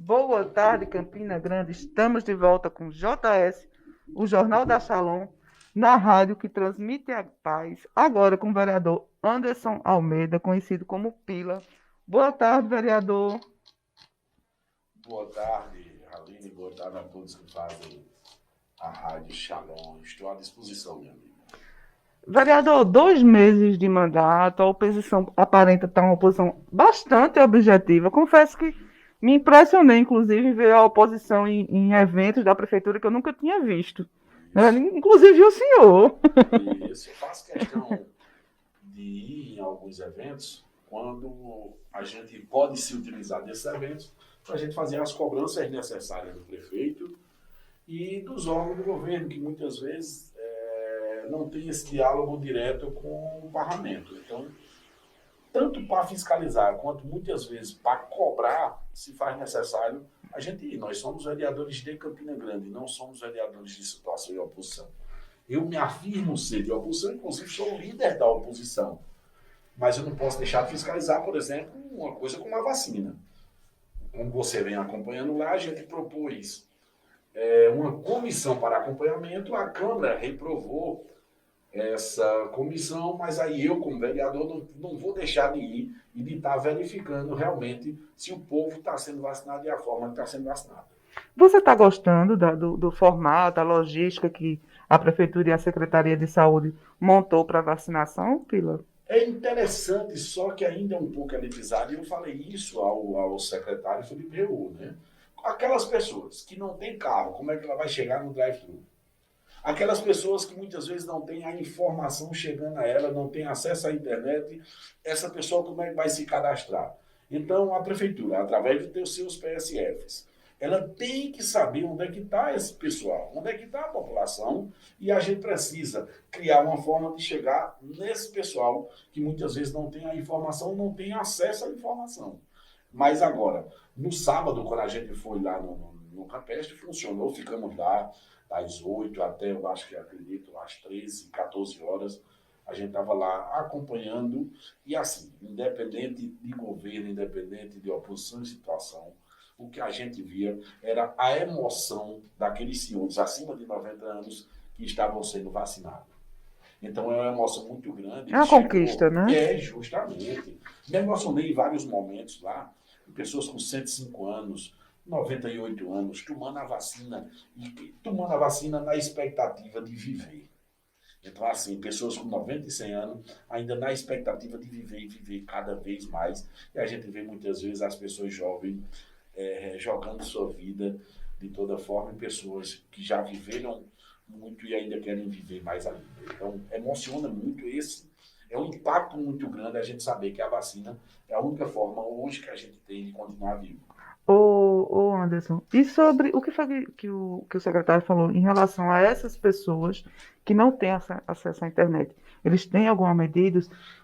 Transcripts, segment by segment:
Boa tarde, Campina Grande. Estamos de volta com JS, o Jornal da Shalom, na rádio que transmite a paz. Agora com o vereador Anderson Almeida, conhecido como Pila. Boa tarde, vereador. Boa tarde, Aline. Boa tarde a todos que fazem a Rádio Shalom. Estou à disposição, meu amigo. Vereador, 2 meses de mandato, a oposição aparenta estar uma oposição bastante objetiva. Confesso que me impressionei, inclusive, em ver a oposição em eventos da prefeitura que eu nunca tinha visto. Isso, Inclusive o senhor. isso. Eu faço questão de ir em alguns eventos quando a gente pode se utilizar desses eventos para a gente fazer as cobranças necessárias do prefeito e dos órgãos do governo, que muitas vezes não tem esse diálogo direto com o parlamento. Então, tanto para fiscalizar quanto muitas vezes para cobrar, se faz necessário a gente ir. Nós somos vereadores de Campina Grande, não somos vereadores de situação de oposição. Eu me afirmo ser de oposição, inclusive sou o líder da oposição. Mas eu não posso deixar de fiscalizar, por exemplo, uma coisa como a vacina. Como você vem acompanhando lá, a gente propôs uma comissão para acompanhamento, a Câmara reprovou essa comissão, mas aí eu, como vereador, não vou deixar de ir e de estar verificando realmente se o povo está sendo vacinado e a forma que está sendo vacinado. Você está gostando do formato, da logística que a Prefeitura e a Secretaria de Saúde montou para a vacinação, Pila? É interessante, só que ainda é um pouco elitizado, e eu falei isso ao secretário Felipe Reu, né? Aquelas pessoas que não têm carro, como é que ela vai chegar no drive-thru? Aquelas pessoas que muitas vezes não têm a informação chegando a ela, não têm acesso à internet, essa pessoa como é que vai se cadastrar? Então, a prefeitura, através dos seus PSFs, ela tem que saber onde é que está esse pessoal, onde é que está a população, e a gente precisa criar uma forma de chegar nesse pessoal que muitas vezes não tem a informação, não tem acesso à informação. Mas agora, no sábado, quando a gente foi lá no Campestre, funcionou, ficamos lá das 8 até, eu acho que acredito, às 13, 14 horas. A gente estava lá acompanhando e assim, independente de governo, independente de oposição e situação, o que a gente via era a emoção daqueles senhores acima de 90 anos que estavam sendo vacinados. Então é uma emoção muito grande. É uma conquista, né? Justamente. Me emocionei em vários momentos lá, pessoas com 105 anos, 98 anos, tomando a vacina, e tomando a vacina na expectativa de viver. Então, assim, pessoas com 90 e 100 anos, ainda na expectativa de viver e viver cada vez mais. E a gente vê muitas vezes as pessoas jovens jogando sua vida de toda forma em pessoas que já viveram muito e ainda querem viver mais ainda. Então, emociona muito esse. É um impacto muito grande a gente saber que a vacina é a única forma hoje que a gente tem de continuar vivo. Ô Anderson, e sobre o que foi que o secretário falou em relação a essas pessoas que não têm acesso à internet? Eles têm alguma medida?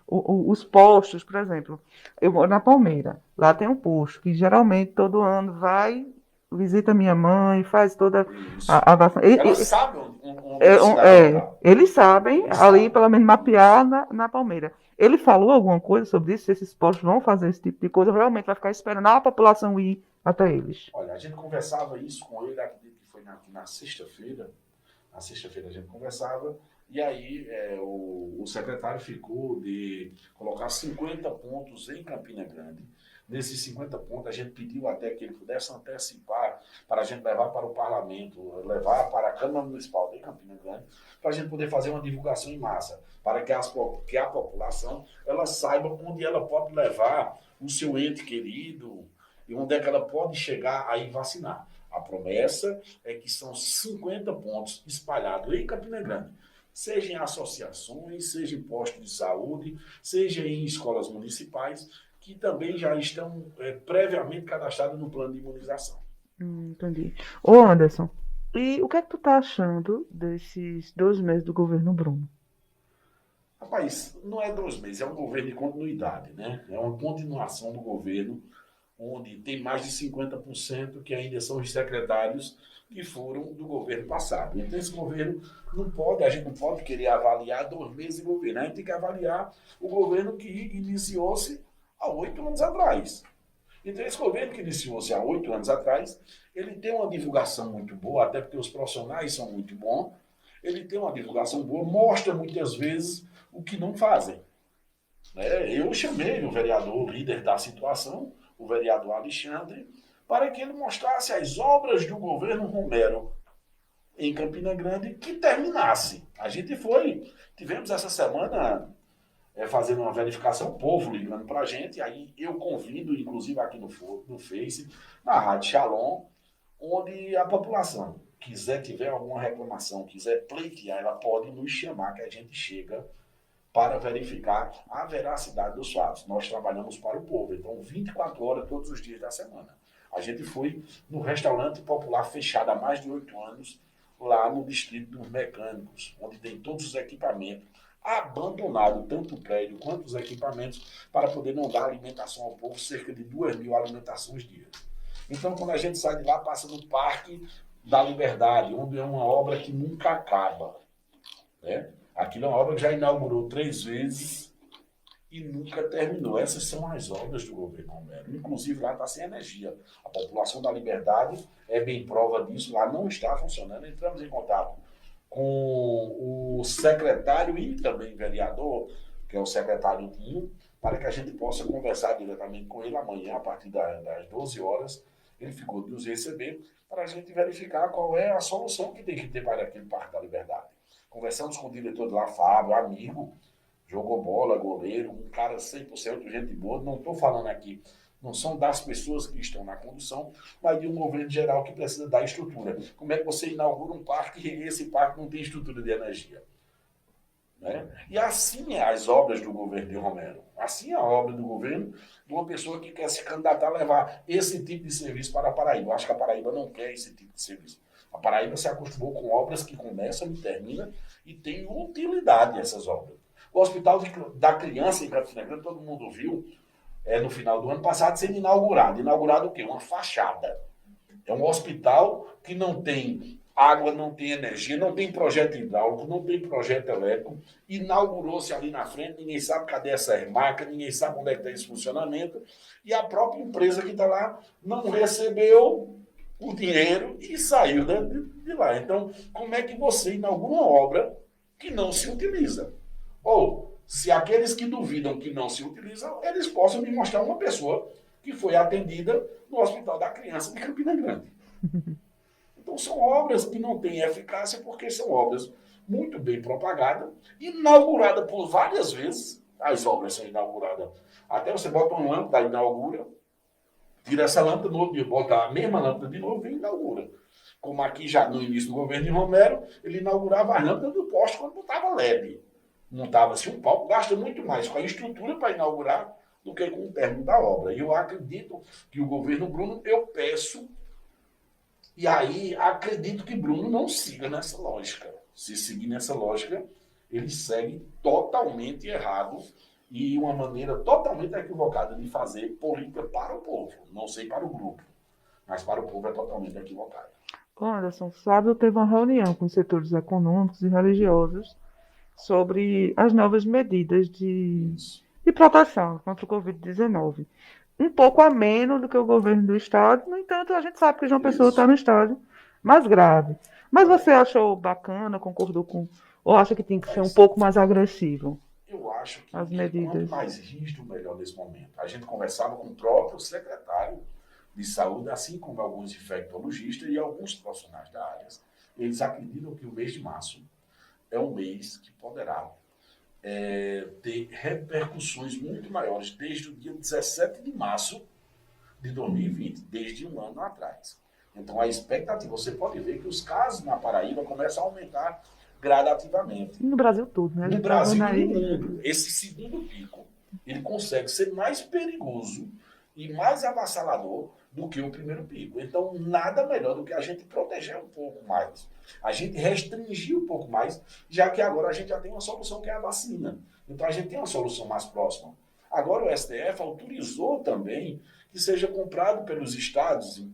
Os postos, por exemplo, eu moro na Palmeira, lá tem um posto que geralmente todo ano vai, visita minha mãe, faz toda Isso. a vacina. Ela sabe onde o cidadão está. Eles sabem, Eles ali sabem. pelo menos mapear na Palmeira. Ele falou alguma coisa sobre isso? Se esses postos vão fazer esse tipo de coisa, realmente vai ficar esperando a população ir até eles. Olha, a gente conversava isso com ele, acredito que foi na sexta-feira. Na sexta-feira a gente conversava, e aí o secretário ficou de colocar 50 pontos em Campina Grande. Nesses 50 pontos, a gente pediu até que ele pudesse antecipar para a gente levar para o parlamento, levar para a Câmara Municipal de Campina Grande, para a gente poder fazer uma divulgação em massa, para que a população ela saiba onde ela pode levar o seu ente querido e onde é que ela pode chegar a ir vacinar. A promessa é que são 50 pontos espalhados em Campina Grande, seja em associações, seja em postos de saúde, seja em escolas municipais, que também já estão previamente cadastrados no plano de imunização. Entendi. Ô Anderson, e o que é que tu tá achando desses 2 meses do governo Bruno? Rapaz, não é 2 meses, é um governo de continuidade, né? É uma continuação do governo, onde tem mais de 50% que ainda são os secretários que foram do governo passado. Então, esse governo a gente não pode querer avaliar 2 meses de governo, a gente tem que avaliar o governo que iniciou-se há 8 anos atrás. Então, esse governo que iniciou-se há 8 anos atrás, ele tem uma divulgação muito boa, até porque os profissionais são muito bons, ele tem uma divulgação boa, mostra muitas vezes o que não fazem. Né? Eu chamei o vereador, líder da situação, o vereador Alexandre, para que ele mostrasse as obras do governo Romero em Campina Grande que terminasse. A gente tivemos essa semana fazendo uma verificação, o povo ligando para a gente, aí eu convido, inclusive aqui no Face, na Rádio Shalom, onde a população tiver alguma reclamação, quiser pleitear, ela pode nos chamar que a gente chega para verificar a veracidade dos fatos. Nós trabalhamos para o povo, então 24 horas todos os dias da semana. A gente foi no restaurante popular fechado há mais de 8 anos, lá no Distrito dos Mecânicos, onde tem todos os equipamentos, abandonado tanto o prédio quanto os equipamentos para poder não dar alimentação ao povo, cerca de 2.000 alimentações dia. Então, quando a gente sai de lá, passa no Parque da Liberdade, onde é uma obra que nunca acaba. Né? Aquilo é uma obra que já inaugurou 3 vezes e nunca terminou. Essas são as obras do governo Romero. Inclusive, lá está sem energia. A população da Liberdade é bem prova disso. Lá não está funcionando. Entramos em contato com o secretário e também vereador, que é o secretário Dinho, para que a gente possa conversar diretamente com ele amanhã, a partir das 12 horas. Ele ficou de nos receber para a gente verificar qual é a solução que tem que ter para aquele Parque da Liberdade. Conversamos com o diretor de lá, Fábio, amigo, jogou bola, goleiro, um cara 100% gente boa. Não estou falando aqui, não são das pessoas que estão na condução, mas de um governo geral que precisa dar estrutura. Como é que você inaugura um parque e esse parque não tem estrutura de energia? Né? E assim é as obras do governo de Romero. Assim é a obra do governo de uma pessoa que quer se candidatar a levar esse tipo de serviço para a Paraíba. Eu acho que a Paraíba não quer esse tipo de serviço. A Paraíba se acostumou com obras que começam e terminam e tem utilidade essas obras. O Hospital da Criança em Campina Grande, todo mundo viu, no final do ano passado, sendo inaugurado. Inaugurado o quê? Uma fachada. É um hospital que não tem água, não tem energia, não tem projeto hidráulico, não tem projeto elétrico. Inaugurou-se ali na frente, ninguém sabe cadê essa marca, ninguém sabe onde é que está esse funcionamento. E a própria empresa que está lá não recebeu o dinheiro e saiu de lá. Então, como é que você inaugura uma obra que não se utiliza? Ou, se aqueles que duvidam que não se utilizam, eles possam me mostrar uma pessoa que foi atendida no Hospital da Criança de Campina Grande. Então, são obras que não têm eficácia porque são obras muito bem propagadas, inauguradas por várias vezes. As obras são inauguradas. Até você bota uma lâmpada, inaugura, tira essa lâmpada, no outro dia bota a mesma lâmpada de novo e inaugura. Como aqui já no início do governo de Romero, ele inaugurava as lâmpadas do poste quando botava LED. Montava-se um palco, gasta muito mais com a estrutura para inaugurar do que com o término da obra. E eu acredito que o governo Bruno, eu peço, e aí acredito que Bruno não siga nessa lógica. Se seguir nessa lógica, ele segue totalmente errado e uma maneira totalmente equivocada de fazer política para o povo. Não sei para o grupo, mas para o povo é totalmente equivocado. Anderson, sábado teve uma reunião com os setores econômicos e religiosos sobre as novas medidas de proteção contra o Covid-19. Um pouco a menos do que o governo do estado, no entanto, a gente sabe que João Pessoa está no estágio mais grave. Mas você achou bacana, concordou com, ou acha que tem que ser um pouco mais agressivo? Eu acho que as medidas, quanto mais rígido, melhor nesse momento. A gente conversava com o próprio secretário de saúde, assim como alguns infectologistas e alguns profissionais da área. Eles acreditam que o mês de março é um mês que poderá ter repercussões muito maiores desde o dia 17 de março de 2020, desde um ano atrás. Então, a expectativa, você pode ver que os casos na Paraíba começam a aumentar gradativamente. No Brasil todo, né? No Brasil e no mundo. Esse segundo pico, ele consegue ser mais perigoso e mais avassalador do que o primeiro pico. Então, nada melhor do que a gente proteger um pouco mais. A gente restringir um pouco mais, já que agora a gente já tem uma solução que é a vacina. Então, a gente tem uma solução mais próxima. Agora, o STF autorizou também que seja comprado pelos estados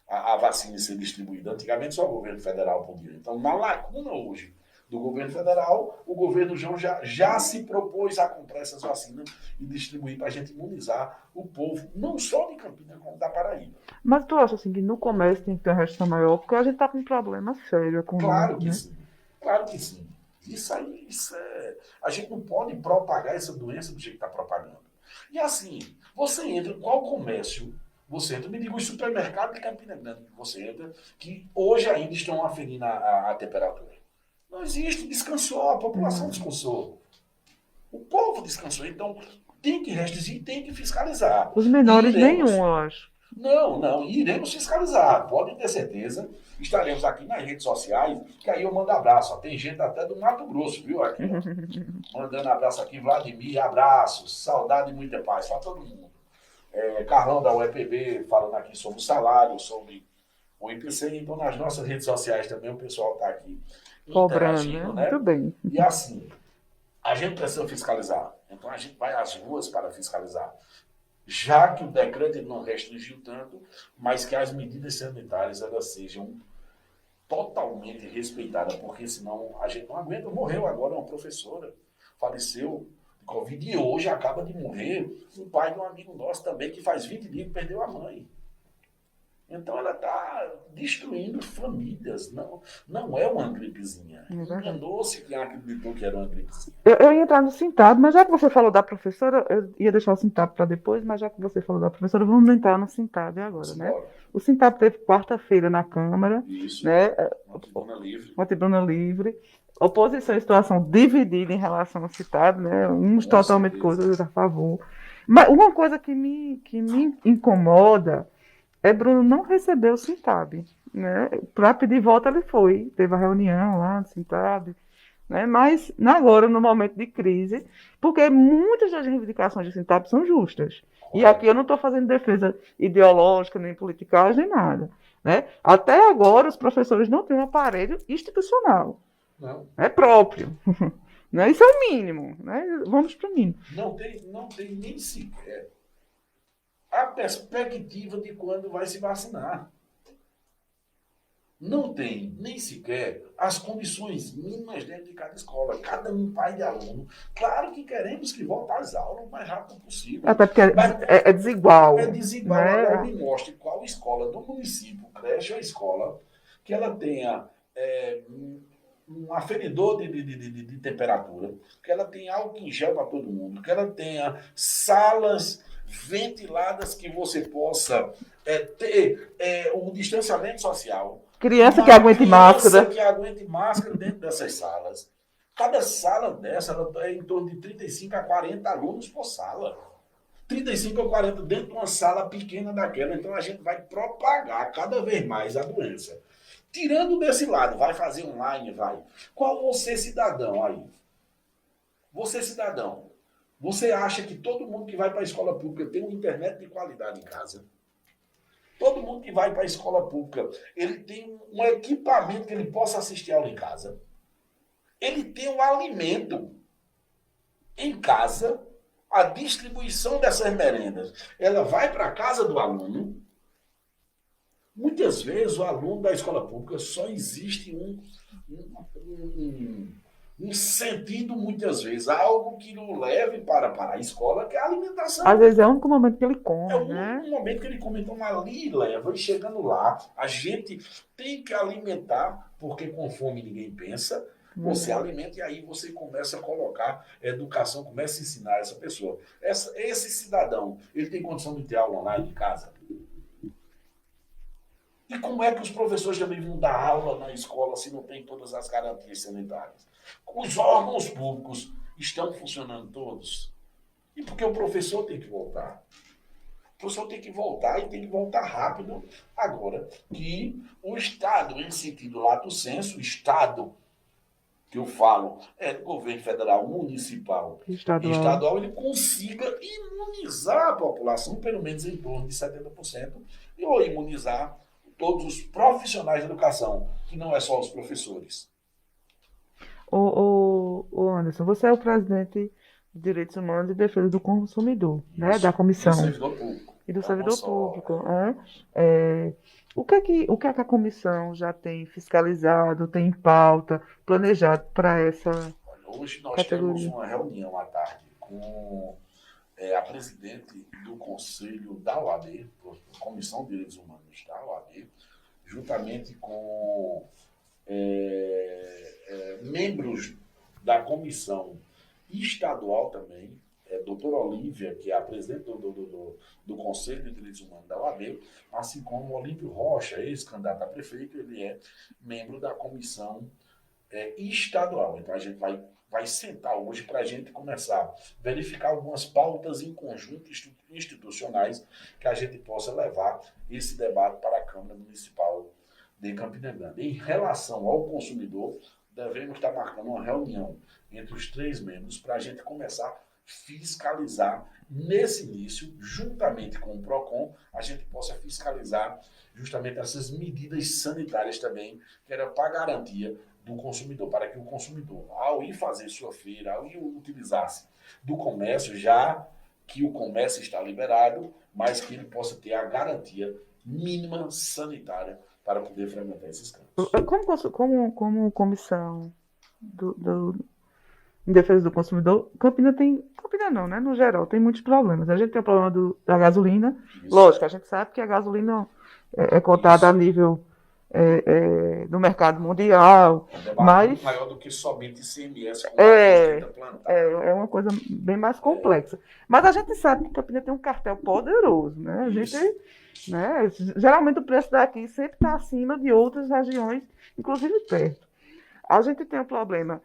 a vacina ser distribuída. Antigamente, só o governo federal podia. Então, na lacuna hoje do governo federal, o governo João já se propôs a comprar essas vacinas e distribuir para a gente imunizar o povo, não só de Campinas, como da Paraíba. Mas tu acha assim que no comércio tem que ter uma restrição maior? Porque a gente tá com um problema sério Claro econômico, que né? sim, claro que sim. Isso aí, a gente não pode propagar essa doença do jeito que está propagando. E assim, você entra em qual comércio, você entra, me diga os supermercados de Campina Grande que você entra, que hoje ainda estão aferindo a temperatura. Não existe, descansou, a população Hum. descansou. O povo descansou, então tem que restringir, tem que fiscalizar. Os E menores nenhum, iremos. eu acho. Não, iremos fiscalizar, podem ter certeza. Estaremos aqui nas redes sociais, que aí eu mando abraço. Ó. Tem gente até do Mato Grosso, viu? Aqui, ó. Mandando abraço aqui, Vladimir, abraços, saudade e muita paz para todo mundo. Carlão da UEPB falando aqui sobre o salário, sobre o IPC. Então, nas nossas redes sociais também o pessoal está aqui Cobrando, né? interagindo, Muito né? bem. E assim, a gente precisa fiscalizar. Então, a gente vai às ruas para fiscalizar. Já que o decreto ele não restringiu tanto, mas que as medidas sanitárias elas sejam totalmente respeitadas, porque senão a gente não aguenta. Morreu agora uma professora, faleceu de Covid, e hoje acaba de morrer um pai de um amigo nosso também, que faz 20 dias que perdeu a mãe. Então ela está destruindo famílias. Não é uma gripezinha. É verdade. Enganou-se quem acreditou que era uma gripezinha. Eu ia entrar no Sintab, mas já que você falou da professora, eu ia deixar o Sintab para depois, mas já que você falou da professora, vamos entrar no Sintab agora, Vamos né? embora. O Sintab teve quarta-feira na Câmara, Isso, né? uma tribuna livre. Uma tribuna livre, oposição e situação dividida em relação ao Sintab, né? Uns Com totalmente certeza. contra, outros a favor. Mas uma coisa que me incomoda é Bruno não receber o Sintab, né? Para pedir voto ele foi, teve a reunião lá no Sintab, né? Mas agora, no momento de crise, porque muitas das reivindicações do Sintab são justas. E aqui eu não estou fazendo defesa ideológica, nem politicagem, nem nada. Né? Até agora, os professores não têm um aparelho institucional, Não. próprio. Né? Isso é o mínimo. Né? Vamos para o mínimo. Não tem nem sequer a perspectiva de quando vai se vacinar. Não tem nem sequer as condições mínimas dentro de cada escola. Cada um pai de aluno. Claro que queremos que volte às aulas o mais rápido possível. Até porque Mas é desigual. é desigual. Né? Agora me mostre qual escola do município, creche ou escola, que ela tenha um aferidor de temperatura, que ela tenha álcool em gel para todo mundo, que ela tenha salas ventiladas que você possa ter um distanciamento social. Criança que aguente máscara. Que aguente máscara dentro dessas salas. Cada sala dessa ela é em torno de 35 a 40 alunos por sala. 35 a 40 dentro de uma sala pequena daquela. Então a gente vai propagar cada vez mais a doença. Tirando desse lado, vai fazer online, vai. Qual você, cidadão, aí? Você, cidadão, você acha que todo mundo que vai para a escola pública tem uma internet de qualidade em casa? Todo mundo que vai para a escola pública, ele tem um equipamento que ele possa assistir aula em casa. Ele tem um alimento em casa, a distribuição dessas merendas. Ela vai para a casa do aluno. Muitas vezes o aluno da escola pública só existe um sentido, muitas vezes, algo que o leve para a escola, que é a alimentação. Às vezes é o único momento que ele come, É o né? único momento que ele come, então ali leva, e chegando lá, a gente tem que alimentar, porque com fome ninguém pensa, você alimenta e aí você começa a colocar educação, começa a ensinar essa pessoa. Esse cidadão, ele tem condição de ter aula online de casa? E como é que os professores também vão dar aula na escola se não tem todas as garantias sanitárias? Os órgãos públicos estão funcionando todos? E porque o professor tem que voltar. O professor tem que voltar e tem que voltar rápido. Agora, que o Estado, em sentido lato sensu, o Estado, que eu falo, é governo federal, municipal e estadual, ele consiga imunizar a população, pelo menos em torno de 70%, ou imunizar todos os profissionais da educação, que não é só os professores. Ô Anderson, você é o presidente de Direitos Humanos e Defesa do Consumidor, né? Da comissão. Servidor público. e do É uma servidor só. público. Né? O que é que a comissão já tem fiscalizado, tem em pauta, planejado para essa Hoje nós temos categoria? uma reunião à tarde com a presidente do Conselho da OAB, Comissão de Direitos Humanos da OAB, juntamente com membros da comissão estadual também, doutora Olívia, que é a presidente do Conselho de Direitos Humanos da OAB, assim como Olímpio Rocha, ex-candidato a prefeito, ele é membro da comissão estadual. Então a gente vai sentar hoje para a gente começar a verificar algumas pautas em conjunto institucionais que a gente possa levar esse debate para a Câmara Municipal de Campina Grande. Em relação ao consumidor, devemos estar marcando uma reunião entre os 3 membros para a gente começar a fiscalizar nesse início, juntamente com o PROCON, a gente possa fiscalizar justamente essas medidas sanitárias também, que era para garantia do consumidor, para que o consumidor, ao ir fazer sua feira, ao ir utilizar-se do comércio, já que o comércio está liberado, mas que ele possa ter a garantia mínima sanitária para poder frequentar esses campos. Como comissão do em defesa do consumidor, Campina não, né? No geral, tem muitos problemas. A gente tem o problema da gasolina. Isso, Lógico, a gente sabe que a gasolina é cotada a isso. nível do mercado mundial, É um debate mas muito maior do que somente ICMS, como a é, tenta plantar. é uma coisa bem mais complexa. Mas a gente sabe que Campina tem um cartel poderoso, né? A gente, Isso. né? Geralmente o preço daqui sempre está acima de outras regiões, inclusive perto. A gente tem o problema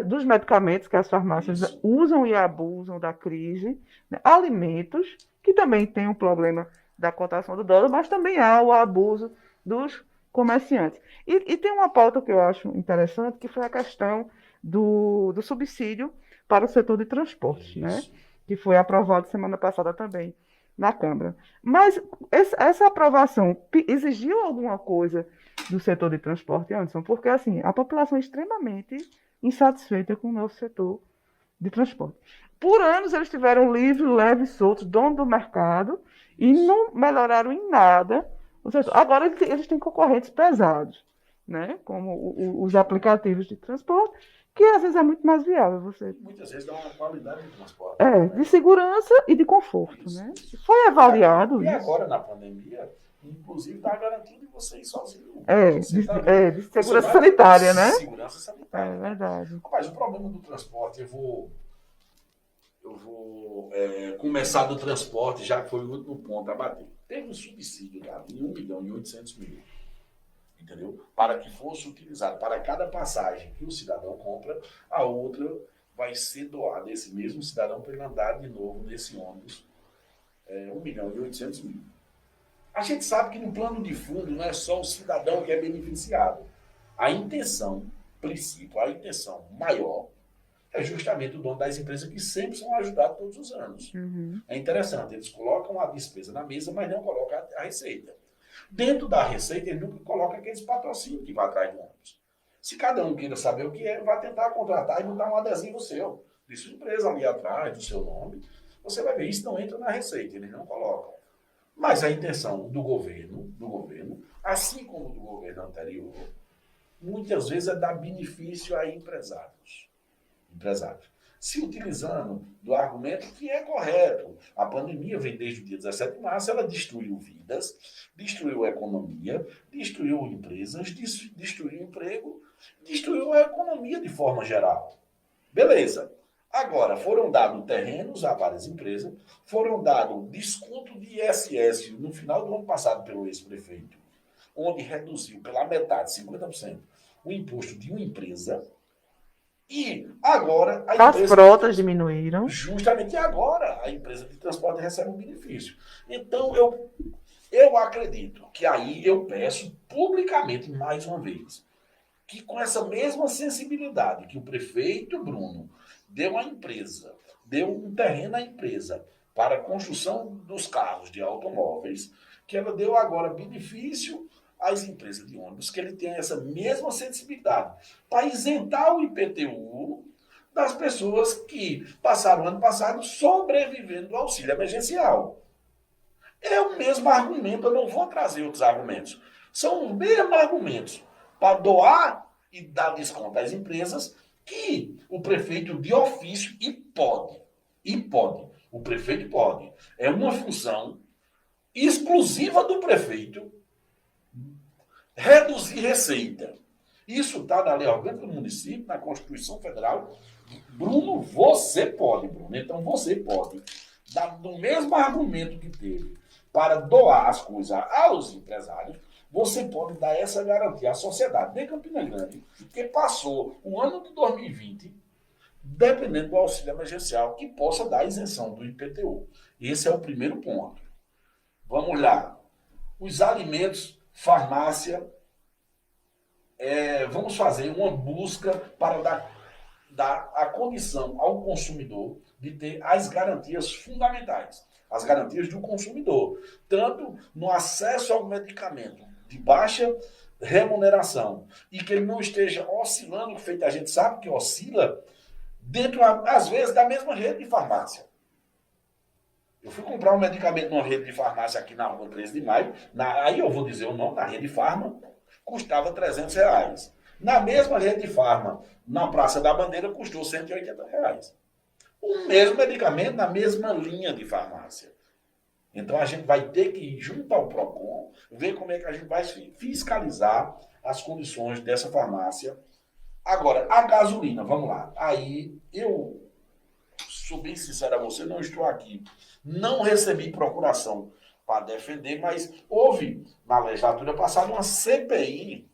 dos medicamentos que as farmácias Isso. usam e abusam da crise, né? Alimentos, que também tem o problema da cotação do dólar, mas também há o abuso dos comerciantes. E tem uma pauta que eu acho interessante, que foi a questão do subsídio para o setor de transportes, né? Isso. Que foi aprovado semana passada também na Câmara. Mas essa aprovação exigiu alguma coisa do setor de transporte, Anderson? Porque assim, a população é extremamente insatisfeita com o nosso setor de transporte. Por anos eles tiveram livre, leve, soltos, dono do mercado, e não melhoraram em nada o setor. Agora eles têm concorrentes pesados, né? Como os aplicativos de transporte, que às vezes é muito mais viável você. Muitas vezes dá uma qualidade de transporte. De segurança e de conforto, Isso, né? isso. Foi avaliado E isso. agora, na pandemia, inclusive, dá a garantia de você ir sozinho. De segurança sanitária, né? Segurança sanitária. É verdade. Mas o problema do transporte, eu vou começar do transporte, já que foi o último ponto a bater. Teve um subsídio lá de 1.800.000, entendeu? Para que fosse utilizado para cada passagem que o cidadão compra, a outra vai ser doada esse mesmo cidadão para ele andar de novo nesse ônibus. 1.800.000. A gente sabe que no plano de fundo não é só o cidadão que é beneficiado. A intenção, princípio, a intenção maior é justamente o dono das empresas que sempre são ajudados todos os anos. Uhum. É interessante, eles colocam a despesa na mesa, mas não colocam a receita. Dentro da receita, eles nunca colocam aqueles patrocínios que vai atrás do ônibus. Se cada um queira saber o que é, vai tentar contratar e botar um adesivo seu, de sua empresa ali atrás, do seu nome. Você vai ver, isso não entra na receita, eles não colocam. Mas a intenção do governo, assim como do governo anterior, muitas vezes é dar benefício a empresários. Se utilizando do argumento que é correto. A pandemia vem desde o dia 17 de março, ela destruiu vidas, destruiu a economia, destruiu empresas, destruiu emprego, destruiu a economia de forma geral. Beleza. Agora, foram dados terrenos a várias empresas, foram dados desconto de ISS no final do ano passado pelo ex-prefeito, onde reduziu pela metade, 50%, o imposto de uma empresa. E agora a As frotas diminuíram. Justamente agora a empresa de transporte recebe um benefício. Então eu acredito que aí eu peço publicamente mais uma vez que com essa mesma sensibilidade que o prefeito Bruno deu à empresa, deu um terreno à empresa para a construção dos carros de automóveis, que ela deu agora benefício às empresas de ônibus, que ele tenha essa mesma sensibilidade para isentar o IPTU das pessoas que passaram o ano passado sobrevivendo do auxílio emergencial. É o mesmo argumento, eu não vou trazer outros argumentos. São os mesmos argumentos para doar e dar desconto às empresas que o prefeito de ofício e pode. O prefeito pode. É uma função exclusiva do prefeito reduzir receita. Isso está na lei orgânica do município, na Constituição Federal. Bruno, você pode, Bruno. Então você pode, do mesmo argumento que teve para doar as coisas aos empresários, você pode dar essa garantia à sociedade de Campina Grande, que passou o ano de 2020 dependendo do auxílio emergencial, que possa dar isenção do IPTU. Esse é o primeiro ponto. Vamos lá. Os alimentos, farmácia, vamos fazer uma busca para dar a condição ao consumidor de ter as garantias fundamentais, as garantias do consumidor, tanto no acesso ao medicamento de baixa remuneração e que ele não esteja oscilando, feito a gente sabe que oscila, dentro, às vezes, da mesma rede de farmácia. Eu fui comprar um medicamento numa rede de farmácia aqui na rua 13 de Maio, aí eu vou dizer o nome, na rede Farma, custava R$300. Na mesma rede de Farma, na Praça da Bandeira, custou R$180. O mesmo medicamento na mesma linha de farmácia. Então a gente vai ter que ir junto ao PROCON, ver como é que a gente vai fiscalizar as condições dessa farmácia. Agora, a gasolina, vamos lá. Aí eu sou bem sincero a você, não estou aqui. Não recebi procuração para defender, mas houve na legislatura passada uma CPI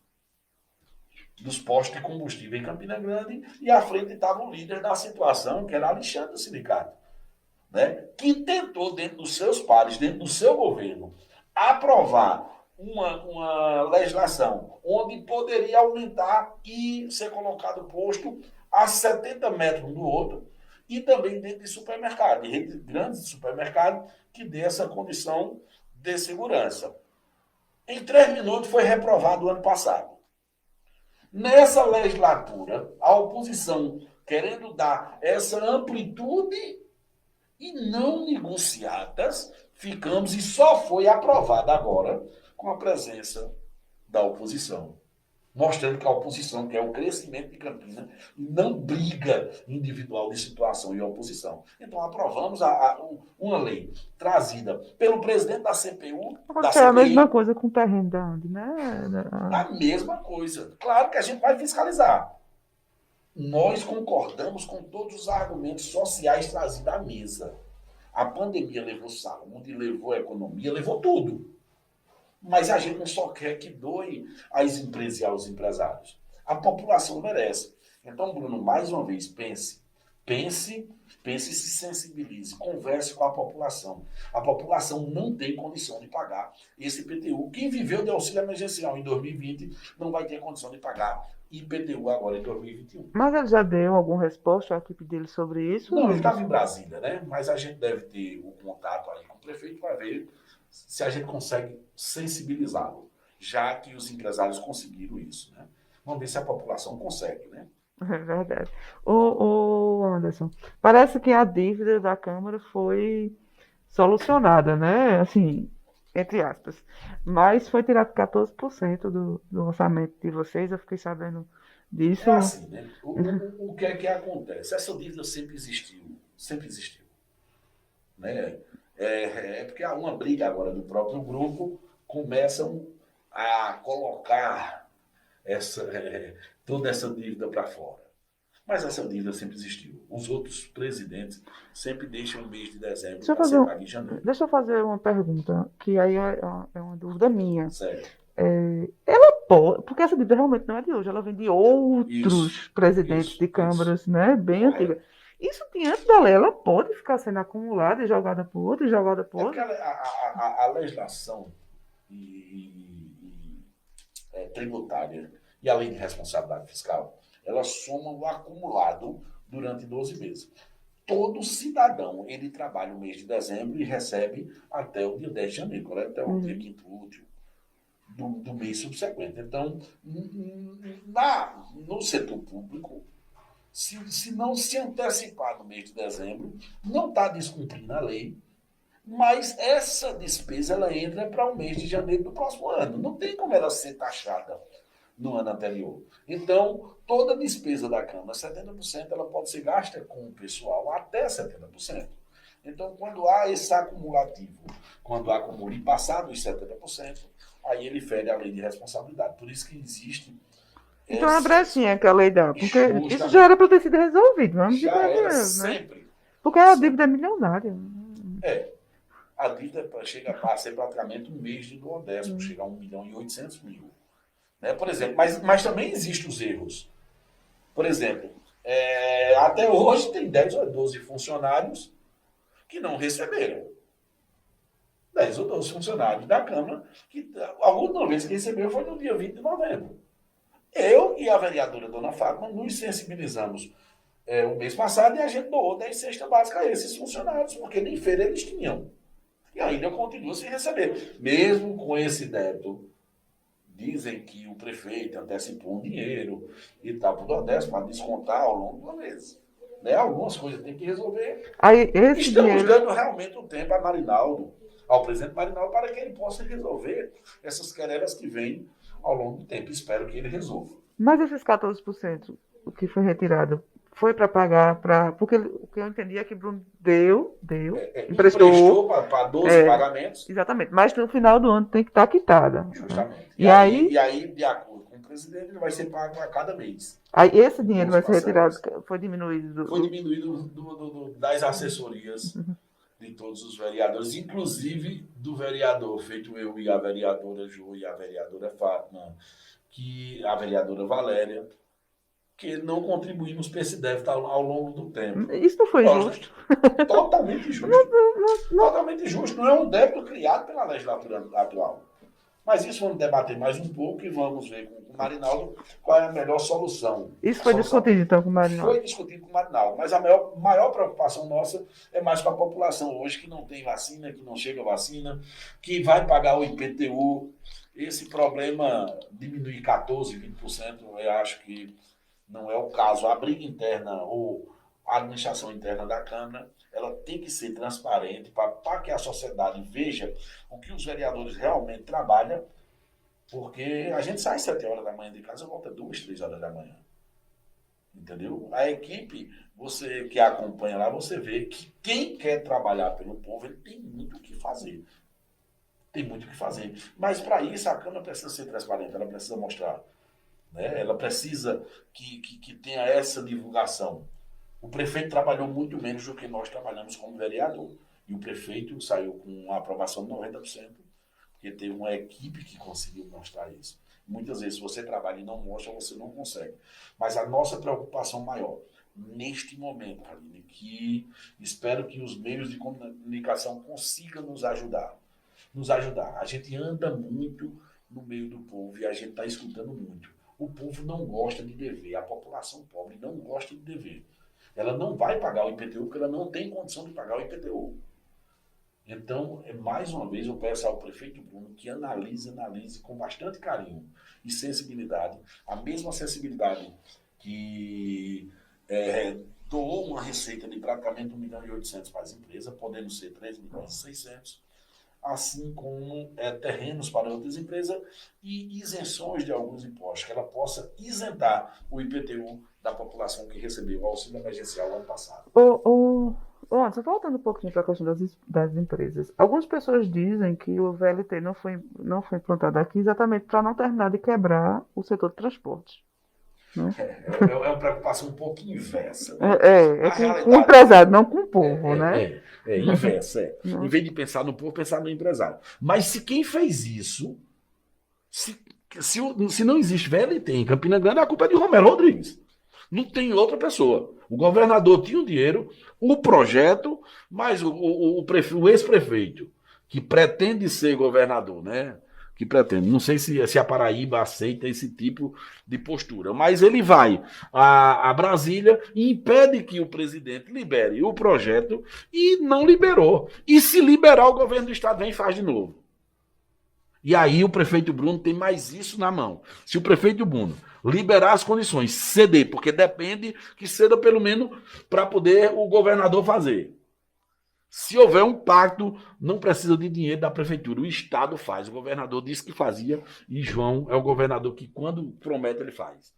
dos postos de combustível em Campina Grande e à frente estava o líder da situação, que era Alexandre do sindicato, né? Que tentou, dentro dos seus pares, dentro do seu governo, aprovar uma legislação onde poderia aumentar e ser colocado posto a 70 metros um do outro e também dentro de supermercado, de redes grandes de supermercado, que dê essa condição de segurança. Em 3 minutos foi reprovado o ano passado. Nessa legislatura, a oposição querendo dar essa amplitude e não negociadas, ficamos e só foi aprovada agora com a presença da oposição. Mostrando que a oposição quer o crescimento de Campina e não briga individual de situação e oposição. Então aprovamos uma lei trazida pelo presidente da CPU, da É a CPI. mesma coisa com o terreno da onde, né? A mesma coisa. Claro que a gente vai fiscalizar. Nós concordamos com todos os argumentos sociais trazidos à mesa. A pandemia levou saúde, levou a economia, levou tudo. Mas a gente não só quer que doe às empresas e aos empresários. A população merece. Então, Bruno, mais uma vez, pense e se sensibilize, converse com a população. A população não tem condição de pagar esse IPTU. Quem viveu de auxílio emergencial em 2020 não vai ter condição de pagar IPTU agora em 2021. Mas ele já deu alguma resposta à equipe dele sobre isso? Não, ele estava em Brasília, né? Mas a gente deve ter o contato aí com o prefeito para ver se a gente consegue sensibilizá-lo, já que os empresários conseguiram isso, né? Vamos ver se a população consegue, né? É verdade. Ô, Anderson, parece que a dívida da Câmara foi solucionada, né? Assim, entre aspas. Mas foi tirado 14% do orçamento de vocês, eu fiquei sabendo disso. É assim, né? O que é que acontece? Essa dívida sempre existiu, né? Porque há uma briga agora do próprio grupo, começam a colocar toda essa dívida para fora. Mas essa dívida sempre existiu. Os outros presidentes sempre deixam o mês de dezembro para ser pago em janeiro. Deixa eu fazer uma pergunta, que aí é uma dúvida minha. Sério. Ela pode, porque essa dívida realmente não é de hoje, ela vem de outros presidentes de câmaras, né? Bem antiga. Isso diante da lei, ela pode ficar sendo acumulada e jogada por outra e jogada por outra? Porque a legislação tributária e a lei de responsabilidade fiscal, ela soma o acumulado durante 12 meses. Todo cidadão, ele trabalha o mês de dezembro e recebe até o dia 10 de janeiro, né? Até o dia quinto útil do mês subsequente. Então, no setor público, se não se antecipar no mês de dezembro, não está descumprindo a lei Mas essa despesa ela entra para o mês de janeiro do próximo ano. Não tem como ela ser taxada no ano anterior. Então, toda despesa da Câmara, 70%, ela pode ser gasta com o pessoal até 70%. Então, quando há esse acumulativo, quando acumula e passar dos 70%, aí ele fere a lei de responsabilidade. Por isso que existe Então é a brechinha que a lei dá, porque isso justamente, já era para ter sido resolvido, vamos de já era mesmo, né? sempre. Porque a dívida é milionária. É, a dívida chega a ser praticamente um mês de duodécimo, chega a 1.800.000. Né? Por exemplo, mas também existem os erros. Por exemplo, até hoje tem 10 ou 12 funcionários que não receberam. 10 ou 12 funcionários da Câmara, que a última vez que receberam foi no dia 20 de novembro. Eu e a vereadora Dona Fátima nos sensibilizamos o mês passado e a gente doou 10 cestas básicas a esses funcionários, porque nem feira eles tinham. E ainda continua sem receber. Mesmo com esse débito, dizem que o prefeito antecipou um dinheiro e tal, para o Nordeste, para descontar ao longo do mês. Né? Algumas coisas tem que resolver. Aí, esse Estamos dinheiro... dando realmente o tempo a Marinaldo, ao presidente Marinaldo, para que ele possa resolver essas querelas que vêm ao longo do tempo. Espero que ele resolva. Mas esses 14%, o que foi retirado, foi para pagar, porque o que eu entendi é que Bruno emprestou para 12 pagamentos. Exatamente, mas no final do ano tem que estar quitada. Justamente. E aí, de acordo com o presidente, ele vai ser pago a cada mês. Aí esse dinheiro vai ser retirado, foi diminuído. Foi diminuído das assessorias de todos os vereadores, inclusive do vereador, feito eu e a vereadora Ju e a vereadora Fátima, a vereadora Valéria, que não contribuímos para esse débito ao longo do tempo. Isso não foi justo. Totalmente justo. Totalmente justo. Não é um débito criado pela legislatura atual. Mas isso vamos debater mais um pouco e vamos ver com o Marinaldo qual é a melhor solução. Isso foi discutido então com o Marinaldo? Foi discutido com o Marinaldo, mas a maior preocupação nossa é mais com a população hoje que não tem vacina, que não chega vacina, que vai pagar o IPTU. Esse problema diminuir 14%, 20%, eu acho que não é o caso. A briga interna ou a administração interna da Câmara, ela tem que ser transparente para que a sociedade veja o que os vereadores realmente trabalham, porque a gente sai às 7 horas da manhã de casa e volta 2, 3 horas da manhã. Entendeu? A equipe, você que acompanha lá, você vê que quem quer trabalhar pelo povo, ele tem muito o que fazer. Tem muito o que fazer. Mas para isso a Câmara precisa ser transparente, ela precisa mostrar. Né? Ela precisa que tenha essa divulgação. O prefeito trabalhou muito menos do que nós trabalhamos como vereador. E o prefeito saiu com uma aprovação de 90%, porque teve uma equipe que conseguiu mostrar isso. Muitas vezes, se você trabalha e não mostra, você não consegue. Mas a nossa preocupação maior, neste momento, Aline, que espero que os meios de comunicação consigam nos ajudar. A gente anda muito no meio do povo e a gente está escutando muito. O povo não gosta de dever, a população pobre não gosta de dever. Ela não vai pagar o IPTU porque ela não tem condição de pagar o IPTU. Então, mais uma vez, eu peço ao prefeito Bruno que analise com bastante carinho e sensibilidade, a mesma sensibilidade que doou uma receita de praticamente 1.800.000 para as empresas, podendo ser 3.600.000, assim como terrenos para outras empresas e isenções de alguns impostos, que ela possa isentar o IPTU da população que recebeu o auxílio emergencial ano passado. Anderson, voltando um pouquinho para a questão das empresas. Algumas pessoas dizem que o VLT não foi implantado aqui exatamente para não terminar de quebrar o setor de transportes. Né? É uma preocupação um pouco inversa. Né? Com o empresário, não com o povo, né? Inversa. Em vez de pensar no povo, pensar no empresário. Mas se quem fez isso, se não existe VLT em Campina Grande, a culpa é de Romero Rodrigues. Não tem outra pessoa. O governador tinha o dinheiro, o projeto, mas o ex-prefeito, que pretende ser governador, né? Que pretende. Não sei se a Paraíba aceita esse tipo de postura, mas ele vai a Brasília e impede que o presidente libere o projeto e não liberou. E se liberar, o governo do estado vem e faz de novo. E aí o prefeito Bruno tem mais isso na mão. Se o prefeito Bruno liberar as condições, ceder, porque depende que ceda pelo menos para poder o governador fazer. Se houver um pacto, não precisa de dinheiro da prefeitura. O Estado faz. O governador disse que fazia e João é o governador que, quando promete, ele faz.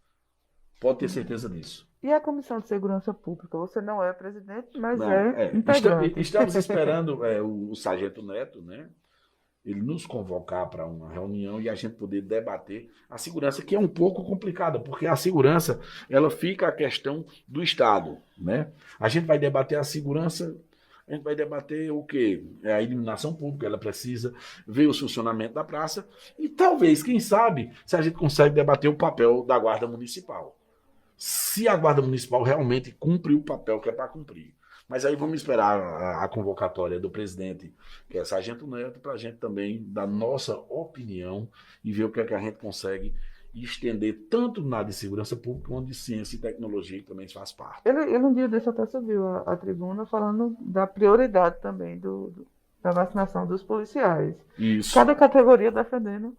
Pode ter certeza disso. E a Comissão de Segurança Pública? Você não é presidente, mas Não, é integrante. estamos esperando o Sargento Neto, né? Ele nos convocar para uma reunião e a gente poder debater a segurança, que é um pouco complicada, porque a segurança, ela fica a questão do Estado, né? A gente vai debater a segurança, a gente vai debater o quê? É a iluminação pública, ela precisa ver o funcionamento da praça e talvez, quem sabe, se a gente consegue debater o papel da Guarda Municipal. Se a Guarda Municipal realmente cumpre o papel que é para cumprir. Mas aí vamos esperar a convocatória do presidente, que é Sargento Neto, para a gente também dar nossa opinião e ver o que é que a gente consegue estender tanto na área de segurança pública quanto de ciência e tecnologia, que também faz parte. Ele um dia desse até subiu a tribuna falando da prioridade também da vacinação dos policiais. Isso. Cada categoria defendendo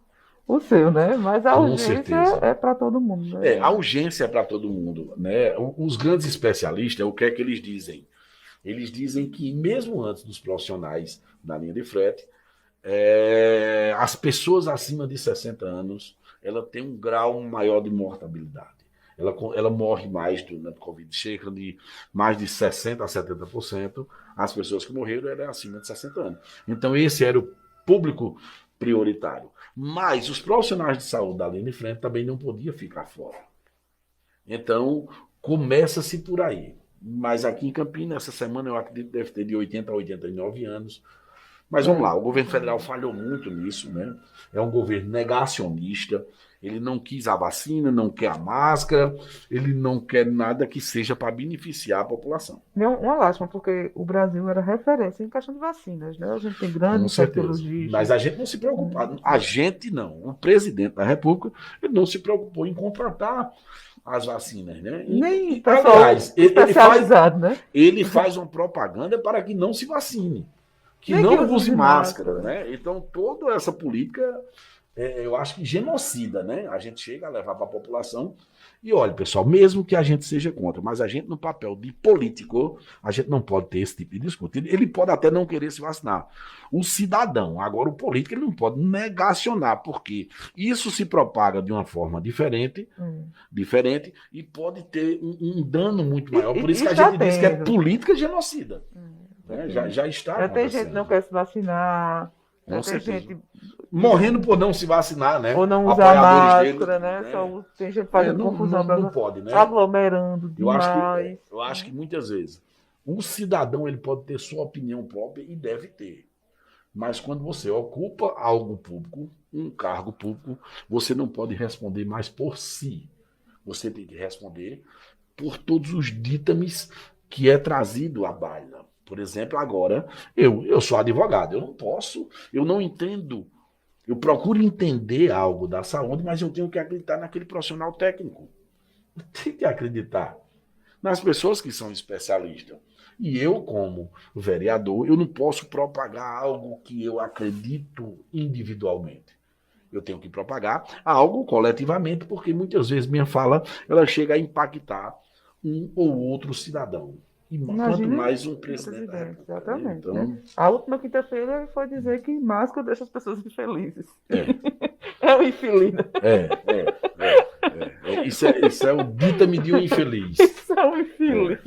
o seu, né? Mas a Com urgência certeza. é para todo mundo, né? A urgência é para todo mundo, né? Os grandes especialistas, o que é que eles dizem? Eles dizem que mesmo antes dos profissionais da linha de frete, as pessoas acima de 60 anos, ela tem um grau maior de mortabilidade. Ela morre mais durante o Covid, chega de mais de 60% a 70%. As pessoas que morreram eram acima de 60 anos. Então esse era o público prioritário. Mas os profissionais de saúde da linha de frente também não podiam ficar fora. Então começa-se por aí. Mas aqui em Campinas, essa semana, eu acredito que deve ter de 80 a 89 anos. Mas vamos lá, o governo federal falhou muito nisso, né? É um governo negacionista, ele não quis a vacina, não quer a máscara, ele não quer nada que seja para beneficiar a população. É uma lástima, porque o Brasil era referência em questão de vacinas, né? A gente tem grandes tecnologias. Mas a gente não se preocupa, a gente não. O presidente da República, ele não se preocupou em contratar as vacinas, né? Nem pessoal especializado, né? Ele faz uma propaganda para que não se vacine, que não use máscara, né? Então, toda essa política, eu acho que genocida, né? A gente chega a levar para a população. E olha, pessoal, mesmo que a gente seja contra, mas a gente no papel de político, a gente não pode ter esse tipo de discurso. Ele pode até não querer se vacinar. O cidadão, agora o político, ele não pode negacionar, porque isso se propaga de uma forma diferente e pode ter um dano muito maior. Por isso que a gente diz que é política genocida. Né? Já está acontecendo. Tem gente que não quer se vacinar. Com certeza. Gente morrendo por não se vacinar, né? Ou não usar máscara, né? Só tem gente fazendo confusão. Não pode, né? Aglomerando demais. Eu acho que muitas vezes o cidadão ele pode ter sua opinião própria e deve ter. Mas quando você ocupa algo público, um cargo público, você não pode responder mais por si. Você tem que responder por todos os ditames que é trazido à baila. Por exemplo, agora, eu sou advogado, eu não entendo, eu procuro entender algo da saúde, mas eu tenho que acreditar naquele profissional técnico. Eu tenho que acreditar nas pessoas que são especialistas. E eu, como vereador, eu não posso propagar algo que eu acredito individualmente. Eu tenho que propagar algo coletivamente, porque muitas vezes minha fala ela chega a impactar um ou outro cidadão. E quanto mais um presidente da República. Exatamente. Então, né? A última quinta-feira ele foi dizer que máscara deixa as pessoas infelizes. É um infeliz. Isso é o dita-me de um infeliz. Isso é um infeliz.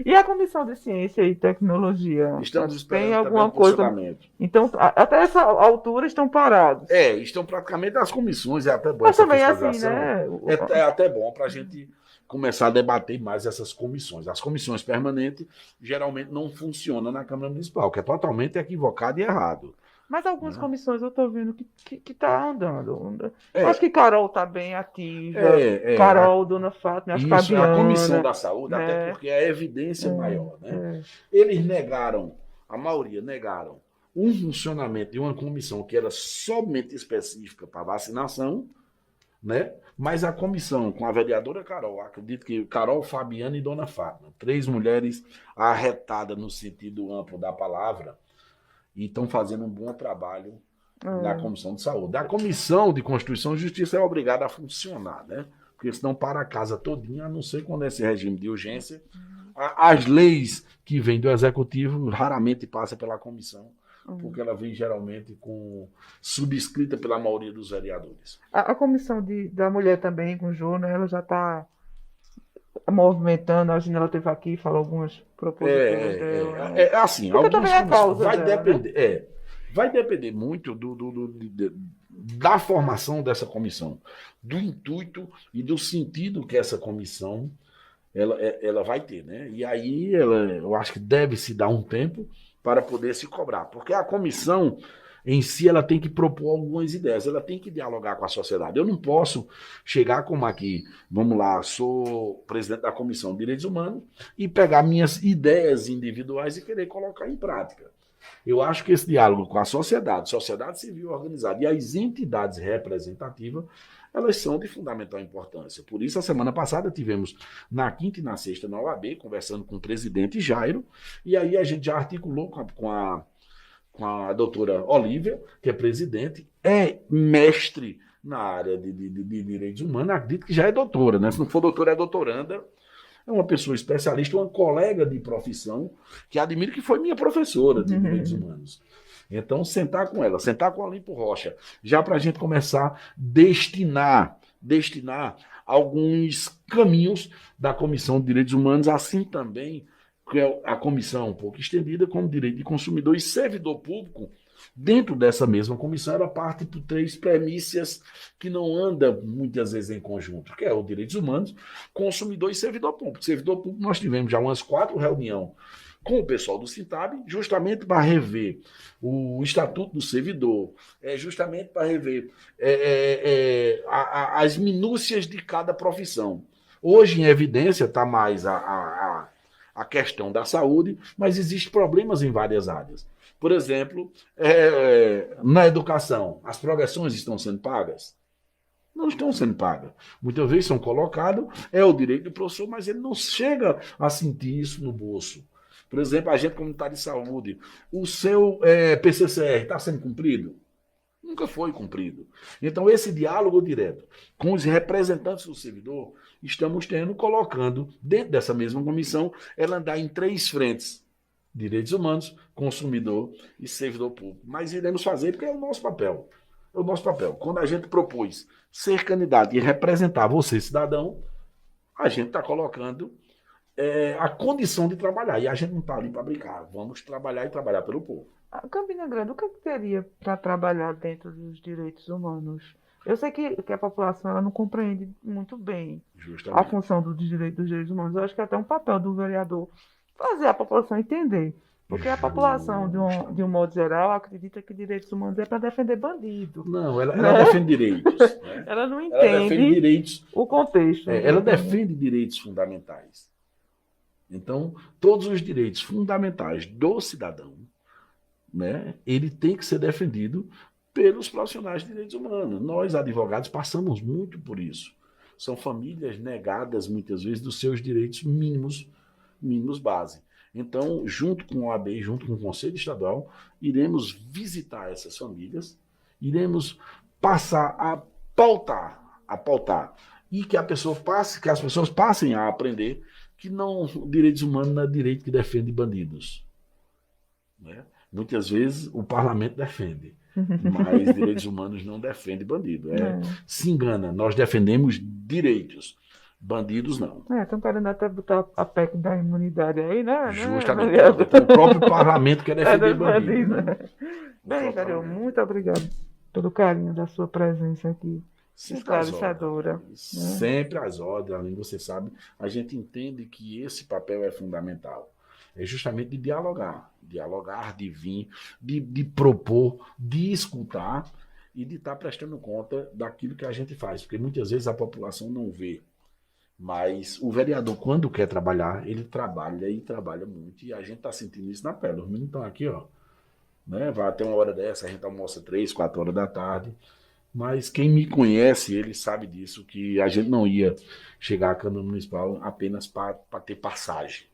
E a Comissão de Ciência e Tecnologia? Estamos esperando tem alguma coisa? Então, até essa altura estão parados. Estão praticamente as comissões, é até bom. Mas também assim, né? É até bom para a gente começar a debater mais essas comissões. As comissões permanentes geralmente não funcionam na Câmara Municipal, que é totalmente equivocado e errado. Mas algumas comissões eu estou vendo que está andando. Acho que Carol está bem ativa. Carol, Dona Fátima, acho que a Comissão da Saúde, até porque é a evidência maior. Né? Eles negaram, a maioria negaram, um funcionamento de uma comissão que era somente específica para vacinação, né? Mas a comissão, com a vereadora Carol, acredito que Carol, Fabiana e Dona Fátima, 3 mulheres arretadas no sentido amplo da palavra, e estão fazendo um bom trabalho na Comissão de Saúde. A Comissão de Constituição e Justiça é obrigada a funcionar, né? Porque senão para a casa todinha, a não ser quando é esse regime de urgência, As leis que vêm do executivo raramente passam pela comissão, porque ela vem geralmente subscrita pela maioria dos vereadores. A comissão da mulher também, com o Jô, né, ela já está movimentando, a Ginela esteve aqui e falou algumas proposições dela. Assim, porque também é a causa vai dela, depender, né? vai depender muito da formação dessa comissão, do intuito e do sentido que essa comissão ela vai ter, né? E aí eu acho que deve se dar um tempo para poder se cobrar, porque a comissão em si ela tem que propor algumas ideias, ela tem que dialogar com a sociedade. Eu não posso chegar como aqui, vamos lá, sou presidente da Comissão de Direitos Humanos e pegar minhas ideias individuais e querer colocar em prática. Eu acho que esse diálogo com a sociedade civil organizada e as entidades representativas, elas são de fundamental importância. Por isso, a semana passada tivemos na quinta e na sexta na OAB, conversando com o presidente Jairo, e aí a gente já articulou com a doutora Olívia, que é presidente, é mestre na área de direitos humanos, acredito que já é doutora, né? Se não for doutora, é doutoranda. É uma pessoa especialista, uma colega de profissão, que admiro que foi minha professora de direitos humanos. Então, sentar com ela, sentar com a Olimpo Rocha, já para a gente começar a destinar alguns caminhos da Comissão de Direitos Humanos, assim também que é a comissão um pouco estendida, como direito de consumidor e servidor público. Dentro dessa mesma comissão, ela parte por 3 premissas que não andam muitas vezes em conjunto, que é o direitos humanos, consumidor e servidor público. Servidor público, nós tivemos já umas 4 reuniões com o pessoal do Sintab, justamente para rever o Estatuto do Servidor, justamente para rever as minúcias de cada profissão. Hoje, em evidência, está mais a questão da saúde, mas existem problemas em várias áreas. Por exemplo, na educação, as progressões estão sendo pagas? Não estão sendo pagas. Muitas vezes são colocados, é o direito do professor, mas ele não chega a sentir isso no bolso. Por exemplo, a agente comunitário de saúde, o seu PCCR está sendo cumprido? Nunca foi cumprido. Então, esse diálogo direto com os representantes do servidor, estamos colocando, dentro dessa mesma comissão, ela andar em 3 frentes: direitos humanos, consumidor e servidor público. Mas iremos fazer porque é o nosso papel. É o nosso papel. Quando a gente propôs ser candidato e representar você, cidadão, a gente está colocando a condição de trabalhar. E a gente não está ali para brincar. Vamos trabalhar e trabalhar pelo povo. Campina Grande, o que teria para trabalhar dentro dos direitos humanos? Eu sei que a população ela não compreende muito bem a função dos direitos humanos. Eu acho que é até um papel do vereador fazer a população entender. Porque a população, de um modo geral, acredita que direitos humanos é para defender bandido. Não, ela defende direitos. Né? Ela não entende ela defende direitos, o contexto. Ela defende direitos fundamentais. Então, todos os direitos fundamentais do cidadão, né, ele tem que ser defendido pelos profissionais de direitos humanos. Nós, advogados, passamos muito por isso. São famílias negadas, muitas vezes, dos seus direitos mínimos base. Então, junto com a OAB, junto com o Conselho Estadual, iremos visitar essas famílias, iremos passar a pautar, e que as pessoas passem a aprender que direitos humanos não é direito que defende bandidos. Né? Muitas vezes o parlamento defende, mas direitos humanos não defende bandido. Se engana, nós defendemos direitos. Bandidos, não. Estão querendo até botar a PEC da imunidade aí, né? Justamente. Então, o próprio parlamento quer defender bandido. Né? Bem, Carol, muito obrigado pelo carinho da sua presença aqui. Esclarecedora. Sempre às ordens, além você sabe, a gente entende que esse papel é fundamental. É justamente de dialogar, de vir, de propor, de escutar e de estar prestando conta daquilo que a gente faz. Porque muitas vezes a população não vê. Mas o vereador, quando quer trabalhar, ele trabalha e trabalha muito. E a gente está sentindo isso na pele. Os meninos estão aqui, ó. Né? Vai até uma hora dessa, a gente almoça 3, 4 horas da tarde. Mas quem me conhece, ele sabe disso, que a gente não ia chegar à Câmara Municipal apenas para ter passagem,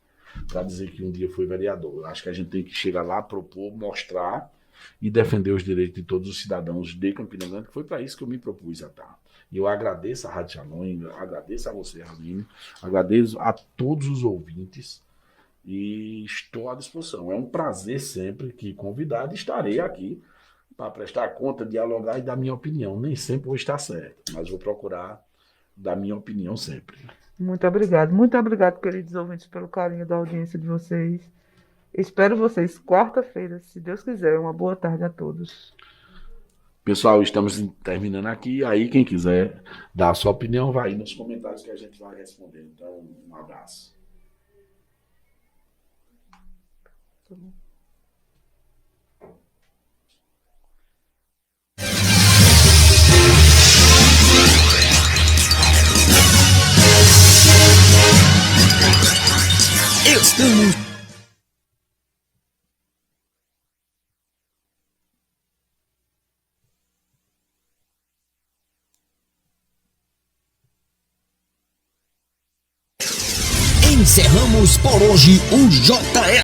para dizer que um dia foi vereador. Eu acho que a gente tem que chegar lá, propor, mostrar e defender os direitos de todos os cidadãos de Campina Grande, que foi para isso que eu me propus a estar. E eu agradeço a Rádio Shalom, agradeço a você, Raline, agradeço a todos os ouvintes, e estou à disposição. É um prazer sempre que convidado, estarei aqui para prestar conta, dialogar e dar minha opinião. Nem sempre vou estar certo, mas vou procurar dar minha opinião sempre. Muito obrigado, queridos ouvintes, pelo carinho da audiência de vocês. Espero vocês quarta-feira, se Deus quiser. Uma boa tarde a todos. Pessoal, estamos terminando aqui. Aí, quem quiser dar a sua opinião, vai aí nos comentários que a gente vai responder. Então, um abraço. Estamos encerramos por hoje o JE